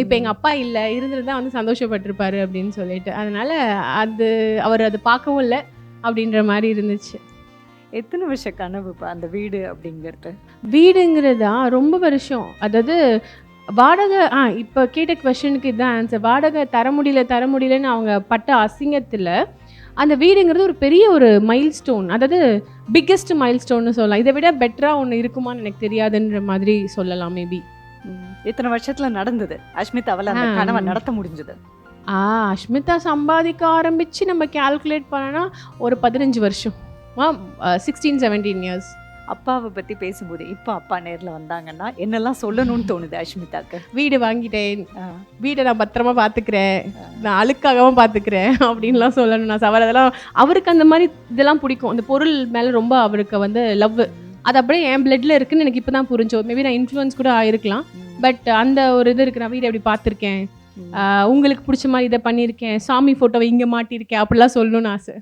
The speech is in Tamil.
இப்போ எங்கள் அப்பா இல்லை இருந்திருந்தா வந்து சந்தோஷப்பட்டிருப்பாரு அப்படின்னு சொல்லிட்டு. அதனால அது அவர் அது பார்க்கவும் இல்லை அப்படின்ற மாதிரி இருந்துச்சு. எத்தனை வருஷ கனவுப்பா அந்த வீடு அப்படிங்கிறது? வீடுங்கிறதா ரொம்ப வருஷம். அதாவது வாடகை இப்போ கேட்ட கொஸ்டினுக்கு இதுதான் ஆன்சர். வாடகை தர முடியலன்னு அவங்க பட்ட அசிங்கத்தில் அந்த வீடுங்கிறது ஒரு பெரிய ஒரு மைல்ஸ்டோன். அதாவது பிக்கெஸ்ட் மைல்ஸ்டோன்னு சொல்லலாம். இதை விட பெட்டராக ஒன்று இருக்குமான்னு எனக்கு தெரியாதுன்ற மாதிரி சொல்லலாம் மேபி. எத்தனை வருஷத்துல நடந்தது அஷ்மிதாவால் அந்த கனவை நடத்த முடிஞ்சது? அஷ்மிதா சம்பாதிக்க ஆரம்பித்து நம்ம கால்குலேட் பண்ணனா ஒரு 15 வருஷம், 16-17 இயர்ஸ். அப்பாவை பற்றி பேசும்போது இப்போ அப்பா நேரில் வந்தாங்கன்னா என்னெல்லாம் சொல்லணும்னு தோணுது அஷ்மிதாக்கு? வீடு வாங்கிட்டேன், வீடை நான் பத்திரமா பார்த்துக்கிறேன், நான் அழுக்காகவும் பார்த்துக்கிறேன் அப்படின்லாம் சொல்லணும். நான் அதெல்லாம் அவருக்கு அந்த மாதிரி இதெல்லாம் பிடிக்கும். அந்த பொருள் மேலே ரொம்ப அவருக்கு வந்து லவ். அது அப்படியே என் பிளட்ல இருக்குன்னு எனக்கு இப்போ தான் புரிஞ்சோம். மேபி நான் இன்ஃப்ளூயன்ஸ் கூட ஆயிருக்கலாம். பட் அந்த ஒரு இது இருக்கு. நான் வீடு எப்படி பார்த்துருக்கேன், உங்களுக்கு பிடிச்ச மாதிரி இதை பண்ணியிருக்கேன், சாமி ஃபோட்டோவை இங்கே மாட்டியிருக்கேன் அப்படிலாம் சொல்லணும்னு ஆசை.